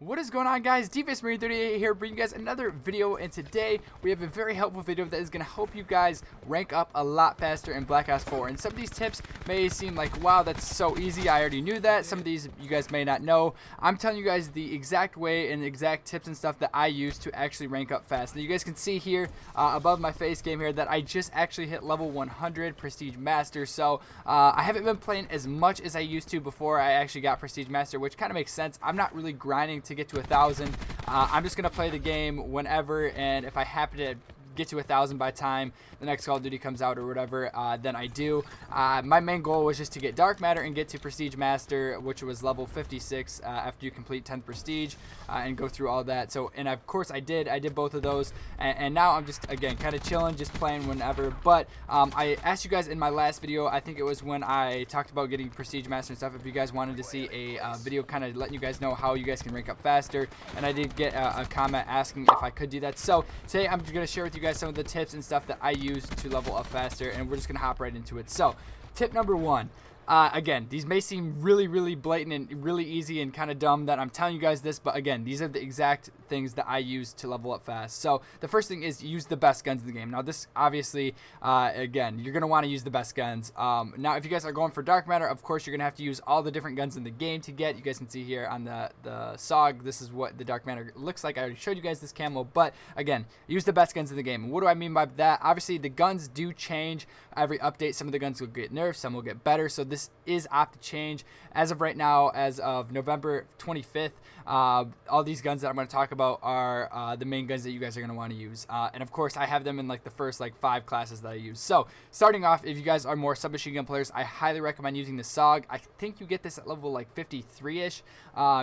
What is going on, guys? Marine38 here, bringing you guys another video, and today we have a very helpful video that is going to help you guys rank up a lot faster in Black Ops 4. And some of these tips may seem like, wow, that's so easy, I already knew that. Some of these you guys may not know. I'm telling you guys the exact way and the exact tips and stuff that I use to actually rank up fast. Now you guys can see here above my face game here that I just actually hit level 100 Prestige Master. So I haven't been playing as much as I used to before I actually got Prestige Master, which kind of makes sense. I'm not really grinding to get to 1,000. I'm just gonna play the game whenever, and if I happen to get to 1,000 by time the next Call of Duty comes out or whatever, then I do. My main goal was just to get Dark Matter and get to Prestige Master, which was level 56 after you complete 10th Prestige and go through all that. So, and of course I did both of those, and now I'm just, again, kind of chilling, just playing whenever. But I asked you guys in my last video, I think it was when I talked about getting Prestige Master and stuff, if you guys wanted to see a video kind of letting you guys know how you guys can rank up faster, and I did get a comment asking if I could do that. So today I'm going to share with you guys some of the tips and stuff that I use to level up faster, and we're just gonna hop right into it. So tip number one, again, these may seem really blatant and really easy and kind of dumb that I'm telling you guys this, but again, these are the exact things that I use to level up fast. So the first thing is use the best guns in the game. Now this obviously, again, you're going to want to use the best guns. Now if you guys are going for Dark Matter, of course you're going to have to use all the different guns in the game to get. You guys can see here on the SOG, this is what the Dark Matter looks like. I already showed you guys this camo, but again, use the best guns in the game. And what do I mean by that? Obviously the guns do change every update. Some of the guns will get nerfed, some will get better, so this is opt to change. As of right now, as of November 25th, all these guns that I'm going to talk about are the main guns that you guys are going to want to use, and of course I have them in like the first like 5 classes that I use. So starting off, if you guys are more submachine gun players, I highly recommend using the SOG. I think you get this at level like 53ish.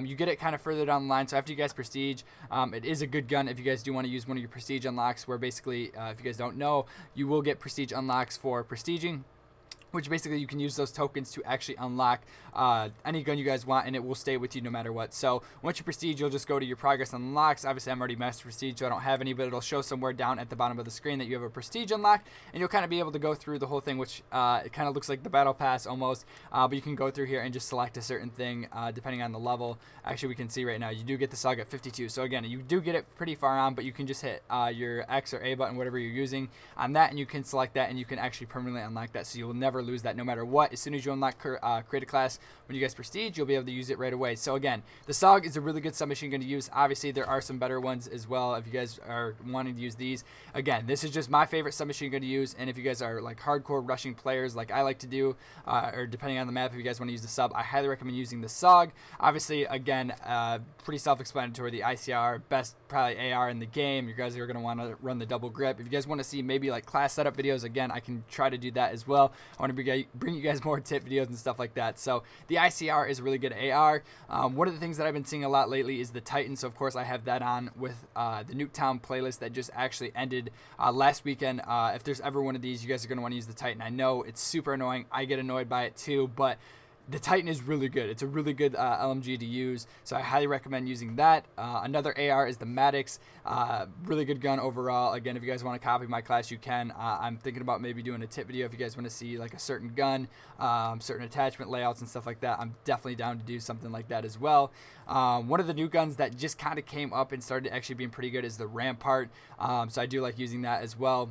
You get it kind of further down the line, so after you guys prestige, it is a good gun if you guys do want to use one of your prestige unlocks, where basically if you guys don't know, you will get prestige unlocks for prestiging, which basically you can use those tokens to actually unlock any gun you guys want, and it will stay with you no matter what. So once you prestige, you'll just go to your progress unlocks. Obviously I'm already master prestige, so I don't have any, but it'll show somewhere down at the bottom of the screen that you have a prestige unlock, and you'll kind of be able to go through the whole thing, which it kind of looks like the battle pass almost, but you can go through here and just select a certain thing depending on the level. Actually, we can see right now you do get the SOG at 52, so again, you do get it pretty far on, but you can just hit your X or A button, whatever you're using on that, and you can select that, and you can actually permanently unlock that, so you'll never lose that no matter what. As soon as you unlock create a class, when you guys prestige, you'll be able to use it right away. So again, the SOG is a really good submachine gun to use. Obviously there are some better ones as well if you guys are wanting to use these. Again, this is just my favorite submachine gun to use, and if you guys are like hardcore rushing players like I like to do, or depending on the map, if you guys want to use the sub, I highly recommend using the SOG. Obviously, again, pretty self-explanatory. The ICR, best probably AR in the game. You guys are going to want to run the double grip. If you guys want to see maybe like class setup videos, again, I can try to do that as well. I want to bring you guys more tip videos and stuff like that. So the ICR is a really good AR. One of the things that I've been seeing a lot lately is the Titan. So of course I have that on with the Nuketown playlist that just actually ended last weekend. If there's ever one of these, you guys are going to want to use the Titan. I know it's super annoying. I get annoyed by it too, but the Titan is really good. It's a really good LMG to use, so I highly recommend using that. Another AR is the Maddox. Really good gun overall. Again, if you guys want to copy my class, you can. I'm thinking about maybe doing a tip video if you guys want to see like a certain gun, certain attachment layouts and stuff like that. I'm definitely down to do something like that as well. One of the new guns that just kind of came up and started actually being pretty good is the Rampart. So I do like using that as well.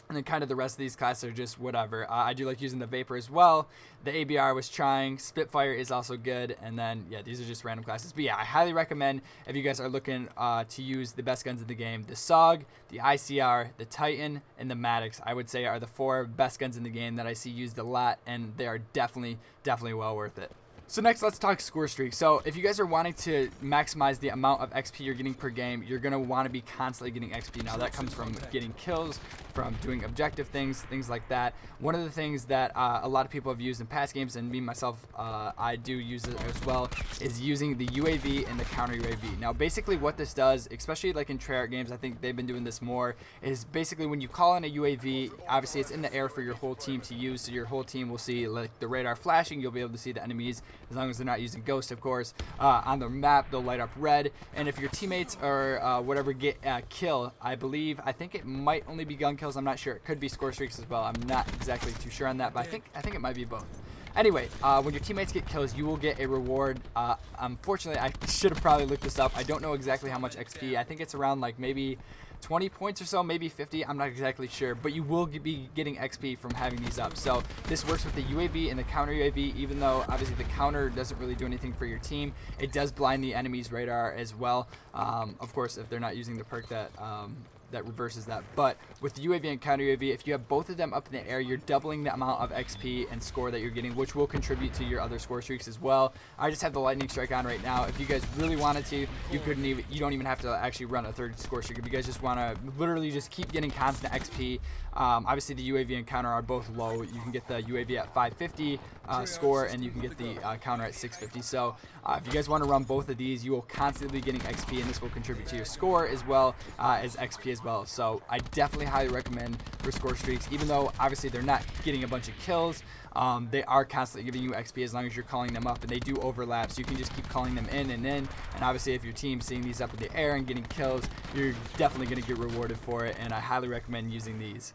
And then kind of the rest of these classes are just whatever. I do like using the Vapor as well. The ABR I was trying. Spitfire is also good. And then, yeah, these are just random classes. But yeah, I highly recommend if you guys are looking to use the best guns in the game. The SOG, the ICR, the Titan, and the Maddox, I would say are the 4 best guns in the game that I see used a lot. And they are definitely well worth it. So next, let's talk Scorestreaks. So if you guys are wanting to maximize the amount of XP you're getting per game, you're going to want to be constantly getting XP. Now that comes from getting kills, from doing objective things like that. One of the things that a lot of people have used in past games, and me myself, I do use it as well, is using the UAV and the counter UAV. Now basically what this does, especially like in Treyarch games, I think they've been doing this more, is basically when you call in a UAV, obviously it's in the air for your whole team to use, so your whole team will see like the radar flashing, you'll be able to see the enemies, as long as they're not using Ghost, of course. On the map, they'll light up red, and if your teammates or whatever get kill, I think it might only be gun kills, I'm not sure, it could be score streaks as well, I'm not exactly too sure on that, but I think it might be both. Anyway, when your teammates get kills, you will get a reward. Unfortunately, I should have probably looked this up. I don't know exactly how much XP. I think it's around like maybe 20 points or so, maybe 50. I'm not exactly sure, but you will be getting XP from having these up. So this works with the UAV and the counter UAV, even though obviously the counter doesn't really do anything for your team. It does blind the enemy's radar as well. Of course, if they're not using the perk that that reverses that. But with the UAV and counter UAV, if you have both of them up in the air, you're doubling the amount of XP and score that you're getting, which will contribute to your other score streaks as well. I just have the lightning strike on right now. If you guys really wanted to, you don't even have to actually run a third score streak. If you guys just want to literally just keep getting constant XP, obviously the UAV and counter are both low. You can get the UAV at 550 score, and you can get the counter at 650. So if you guys want to run both of these, you will constantly be getting XP, and this will contribute to your score as well as XP as well. So I definitely highly recommend for score streaks, even though obviously they're not getting a bunch of kills. They are constantly giving you XP as long as you're calling them up, and they do overlap, so you can just keep calling them in and in. And obviously if your team's seeing these up in the air and getting kills, you're definitely going to get rewarded for it, and I highly recommend using these.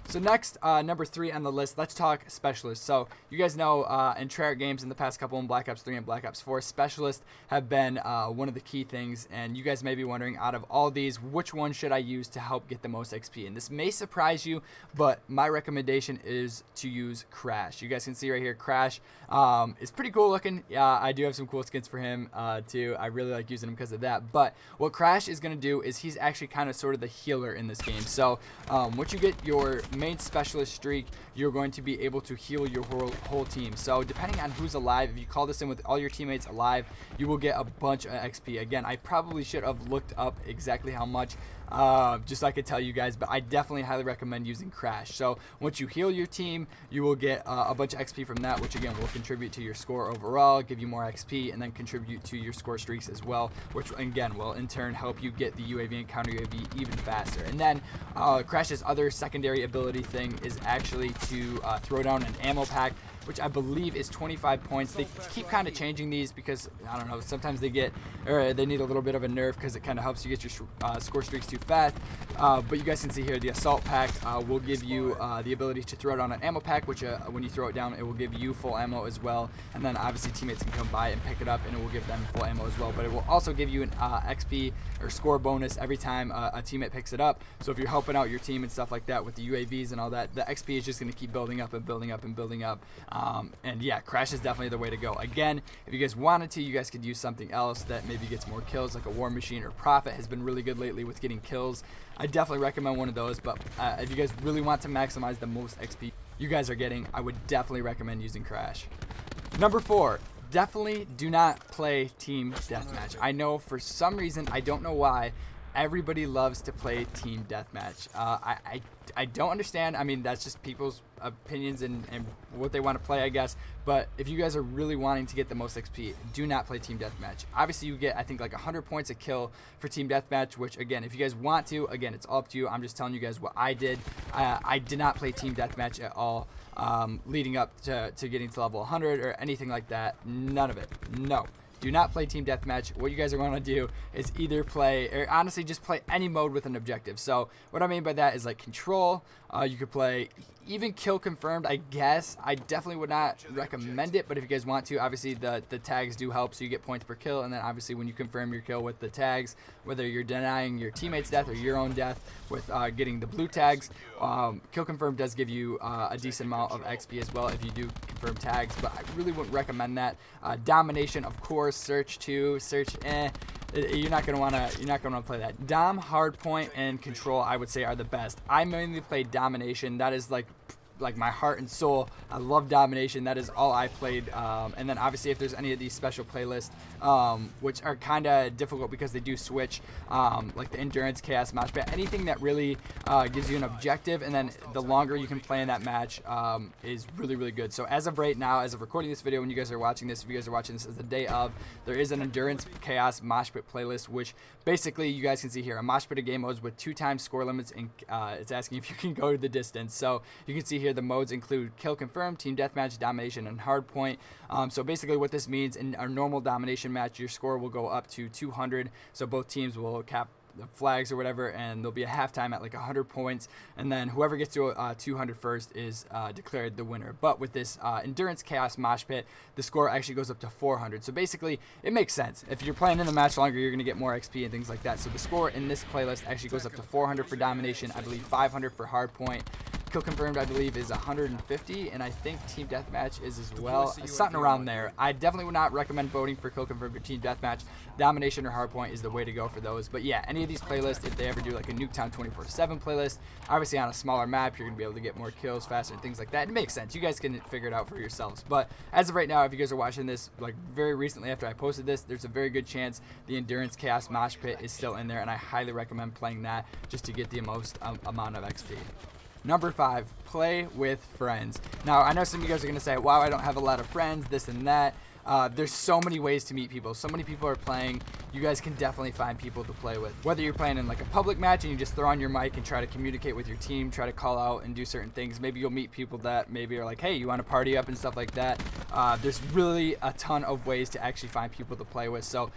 So next, number 3 on the list, let's talk specialists. So you guys know in Treyarch games in the past couple, in Black Ops 3 and Black Ops 4, specialists have been one of the key things, and you guys may be wondering, out of all these, which one should I use to help get the most XP? And this may surprise you, but my recommendation is to use Crash. You guys can see right here, Crash is pretty cool looking. I do have some cool skins for him too. I really like using him because of that. But what Crash is going to do is he's actually kind of sort of the healer in this game. So once you get your main specialist streak, you're going to be able to heal your whole team. So depending on who's alive, if you call this in with all your teammates alive, you will get a bunch of XP. Again, I probably should have looked up exactly how much, just so I could tell you guys, but I definitely highly recommend using Crash. So once you heal your team, you will get a bunch of XP from that, which again will contribute to your score overall, give you more XP, and then contribute to your score streaks as well, which again will in turn help you get the UAV and counter UAV even faster. And then Crash's other secondary ability thing is actually to throw down an ammo pack, which I believe is 25 points. They keep kind of changing these because, I don't know, sometimes they need a little bit of a nerf because it kind of helps you get your score streaks too fast. But you guys can see here, the assault pack will give you the ability to throw down an ammo pack, which when you throw it down, it will give you full ammo as well. And then obviously teammates can come by and pick it up, and it will give them full ammo as well. But it will also give you an XP or score bonus every time a teammate picks it up. So if you're helping out your team and stuff like that with the UAVs and all that, the XP is just going to keep building up and building up and building up. And yeah, Crash is definitely the way to go. Again, if you guys wanted to, you guys could use something else that maybe gets more kills, like a War Machine, or Prophet has been really good lately with getting kills. I definitely recommend one of those, but if you guys really want to maximize the most XP you guys are getting, I would definitely recommend using Crash. Number 4. Definitely do not play Team Deathmatch. I know for some reason, I don't know why, everybody loves to play Team Deathmatch. I don't understand. I mean, that's just people's opinions and what they want to play, I guess. But if you guys are really wanting to get the most XP, do not play Team Deathmatch. Obviously, you get, I think, like 100 points a kill for Team Deathmatch, which, again, if you guys want to, again, it's all up to you. I'm just telling you guys what I did. I did not play Team Deathmatch at all leading up to getting to level 100 or anything like that. None of it. No. Do not play Team Deathmatch. What you guys are going to do is either play, or honestly just play any mode with an objective. So what I mean by that is like Control. You could play even Kill Confirmed, I guess. I definitely would not recommend it, but if you guys want to, obviously the tags do help, so you get points per kill. And then obviously when you confirm your kill with the tags, whether you're denying your teammate's death or your own death with getting the blue tags, Kill Confirm does give you a decent amount of XP as well if you do confirm tags, but I really wouldn't recommend that. Domination, of course. Search too. Search, you're not gonna wanna play that. Dom, Hardpoint, and Control, I would say, are the best. I mainly play Domination. That is like my heart and soul. I love Domination. That is all I played. And then obviously if there's any of these special playlists, which are kind of difficult because they do switch, like the Endurance, Chaos, Match, but anything that really gives you an objective, and then the longer you can play in that match is really, really good. So as of right now, as of recording this video, when you guys are watching this, if you guys are watching this as the day of, there is an Endurance, Chaos, Mosh Pit playlist, which basically you guys can see here, a Mosh Pit of game modes with 2x score limits, and it's asking if you can go the distance. So you can see here the modes include Kill Confirm, Team Deathmatch, Domination, and Hardpoint. So basically what this means, in our normal Domination match, your score will go up to 200, so both teams will cap the flags or whatever, and there'll be a halftime at like 100 points, and then whoever gets to 200 first is declared the winner. But with this endurance chaos mosh pit, the score actually goes up to 400. So basically, it makes sense. If you're playing in the match longer, you're going to get more XP and things like that. So the score in this playlist actually goes up to 400 for domination, I believe 500 for hardpoint. Kill confirmed, I believe, is 150, and I think team deathmatch is as well. Something around there. I definitely would not recommend voting for kill confirmed or team deathmatch. Domination or hardpoint is the way to go for those. But yeah, any of these playlists, if they ever do like a Nuketown 24/7 playlist, obviously on a smaller map, you're gonna be able to get more kills faster and things like that. It makes sense. You guys can figure it out for yourselves. But as of right now, if you guys are watching this like very recently after I posted this, there's a very good chance the endurance chaos mosh pit is still in there, and I highly recommend playing that just to get the most amount of XP. Number 5, play with friends. Now, I know some of you guys are going to say, wow, I don't have a lot of friends, this and that. There's so many ways to meet people. So many people are playing. You guys can definitely find people to play with. Whether you're playing in like a public match and you just throw on your mic and try to communicate with your team, try to call out and do certain things. Maybe you'll meet people that maybe are like, hey, you want to party up and stuff like that. There's really a ton of ways to actually find people to play with. So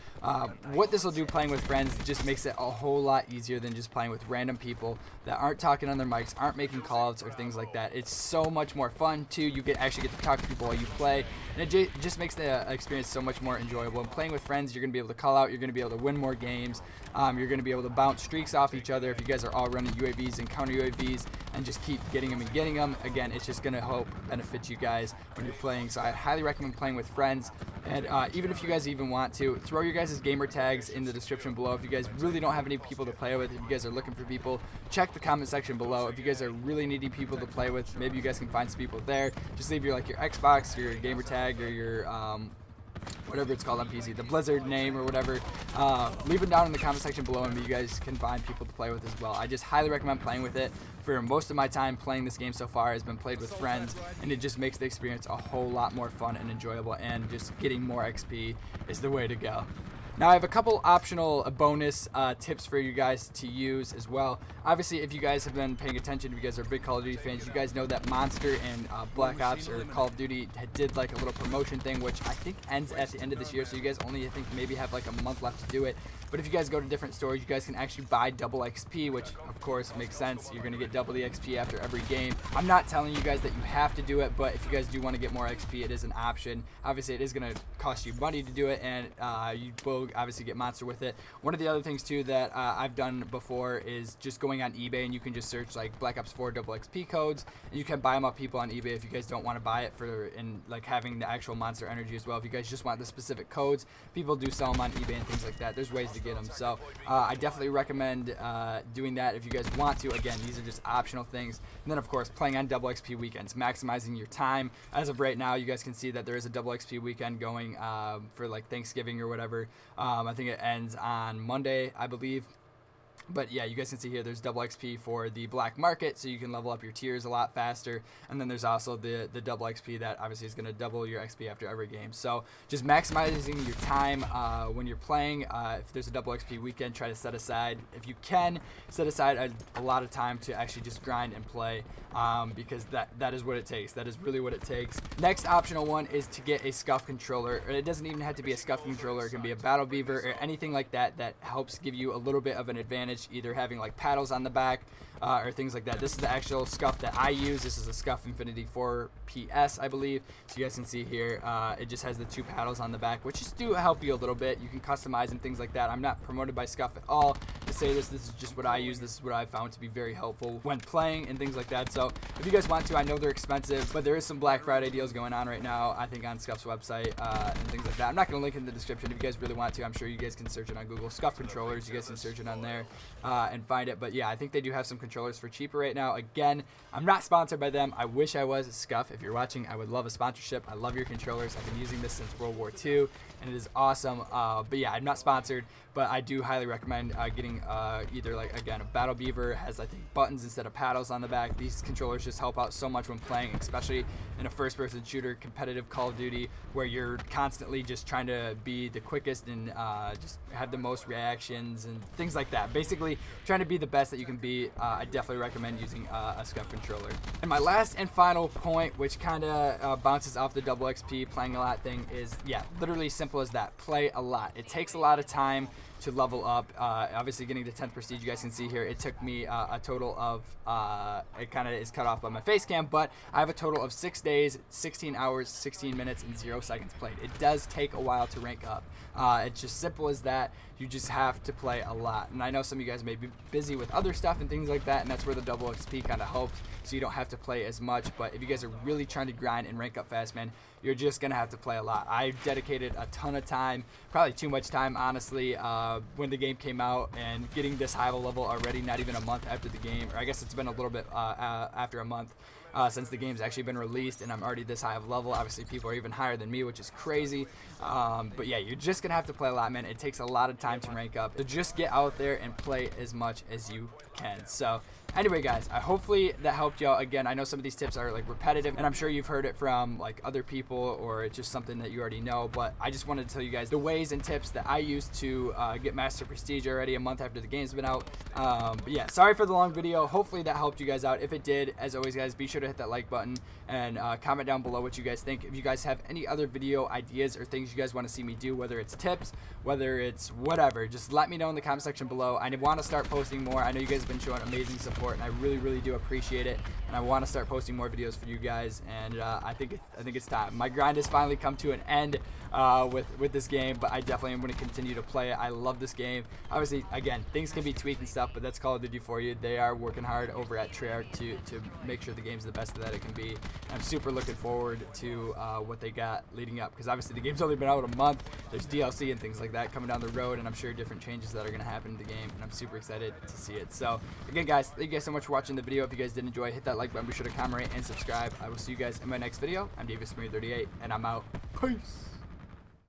what this will do playing with friends just makes it a whole lot easier than just playing with random people that aren't talking on their mics, aren't making callouts or things like that. It's so much more fun too. You actually get to talk to people while you play, and it just makes the experience so much more enjoyable. And playing with friends, you're going to be able to call out, you're going to be able to win more games, you're going to be able to bounce streaks off each other if you guys are all running UAVs and counter UAVs, and just keep getting them and getting them. Again, it's just going to help benefit you guys when you're playing. So I highly recommend playing with friends. And even if you guys even want to, throw your guys' gamer tags in the description below. If you guys really don't have any people to play with, if you guys are looking for people, check the comment section below. If you guys are really needing people to play with, maybe you guys can find some people there. Just leave your Xbox, your gamer tag, or your whatever it's called on PC, the Blizzard name or whatever. Leave it down in the comment section below, and you guys can find people to play with as well. I just highly recommend playing with it. For most of my time playing this game so far has been played with friends, and it just makes the experience a whole lot more fun and enjoyable, and just getting more XP is the way to go. Now, I have a couple optional bonus tips for you guys to use as well. Obviously, if you guys have been paying attention, if you guys are big Call of Duty fans, you guys know that Monster and Black Ops or Call of Duty did like a little promotion thing, which I think ends at the end of this year. So you guys only, I think, maybe have like a month left to do it. But if you guys go to different stores, you guys can actually buy double XP, which of course makes sense. You're going to get double the XP after every game. I'm not telling you guys that you have to do it, but if you guys do want to get more XP, it is an option. Obviously, it is going to cost you money to do it, and you will obviously get Monster with it. One of the other things too that I've done before is just going on eBay, and you can just search like Black Ops 4 double XP codes, and you can buy them off people on eBay if you guys don't want to buy it for like having the actual Monster energy as well. If you guys just want the specific codes, people do sell them on eBay and things like that. There's ways to get them. So I definitely recommend doing that if you guys want to. Again, these are just optional things. And then of course, playing on double XP weekends, maximizing your time. As of right now, you guys can see that there is a double XP weekend going for like Thanksgiving or whatever. I think it ends on Monday, I believe. But yeah, you guys can see here there's double XP for the black market, so you can level up your tiers a lot faster. And then there's also the double XP that obviously is going to double your XP after every game. So just maximizing your time when you're playing. If there's a double XP weekend, try to set aside, if you can, set aside a lot of time to actually just grind and play, because that is what it takes. That is really what it takes. Next optional one is to get a scuff controller. It doesn't even have to be a scuff controller. It can be a battle beaver or anything like that that helps give you a little bit of an advantage, either having like paddles on the back or things like that. This is the actual scuff that I use. This is a Scuff Infinity 4 PS, I believe. So you guys can see here, it just has the 2 paddles on the back, which just do help you a little bit. You can customize and things like that. I'm not promoted by Scuff at all to say this. This is just what I use. This is what I found to be very helpful when playing and things like that. So if you guys want to, I know they're expensive, but there is some Black Friday deals going on right now, I think on Scuff's website and things like that. I'm not going to link in the description. If you guys really want to, I'm sure you guys can search it on Google. Scuff controllers, you guys can search it on there and find it. But yeah, I think they do have some controllers for cheaper right now. Again, I'm not sponsored by them. I wish I was. Scuff, if you're watching, I would love a sponsorship. I love your controllers. I've been using this since World War II, and it is awesome. But yeah, I'm not sponsored, but I do highly recommend getting either, like, again, a Battle Beaver has, I think, buttons instead of paddles on the back. These controllers just help out so much when playing, especially in a first-person shooter, competitive Call of Duty, where you're constantly just trying to be the quickest and just have the most reactions and things like that. Basically, trying to be the best that you can be. I definitely recommend using a Scuff controller. And my last and final point, which kind of bounces off the double XP playing a lot thing, is, yeah, literally simple as that. Play a lot. It takes a lot of time to level up. Obviously getting to 10th prestige, you guys can see here, it took me a total of, it kind of is cut off by my face cam, but I have a total of 6 days, 16 hours, 16 minutes, and 0 seconds played. It does take a while to rank up. It's just simple as that. You just have to play a lot. And I know some of you guys may be busy with other stuff and things like that, and that's where the double XP kind of helps, so you don't have to play as much. But if you guys are really trying to grind and rank up fast, man, you're just going to have to play a lot. I dedicated a ton of time, probably too much time, honestly, when the game came out, and getting this high level already, not even a month after the game, or I guess it's been a little bit after a month. Since the game's actually been released, and I'm already this high of level. Obviously, people are even higher than me, which is crazy. But yeah, you're just gonna have to play a lot, man. It takes a lot of time to rank up. So just get out there and play as much as you can. So anyway, guys, hopefully that helped you out. Again, I know some of these tips are like repetitive, and I'm sure you've heard it from like other people, or it's just something that you already know, but I just wanted to tell you guys the ways and tips that I used to get Master Prestige already a month after the game's been out. But yeah, sorry for the long video. Hopefully that helped you guys out. If it did, as always, guys, be sure to hit that like button and comment down below what you guys think. If you guys have any other video ideas or things you guys want to see me do, whether it's tips, whether it's whatever, just let me know in the comment section below. I want to start posting more. I know you guys have been showing amazing support, and I really do appreciate it, and I want to start posting more videos for you guys, and I think it's time. My grind has finally come to an end with this game, but I definitely am going to continue to play it. I love this game. Obviously, again, things can be tweaked and stuff, but that's Call of Duty for you. They are working hard over at Treyarch to make sure the game's the best that it can be. I'm super looking forward to what they got leading up, because obviously the game's only been out a month. There's DLC and things like that coming down the road, and I'm sure different changes that are going to happen in the game, and I'm super excited to see it. So again, guys, thank you guys so much for watching the video. If you guys did enjoy, hit that like button, be sure to comment, rate, and subscribe. I will see you guys in my next video. I'm DavisMurray38, and I'm out. Peace.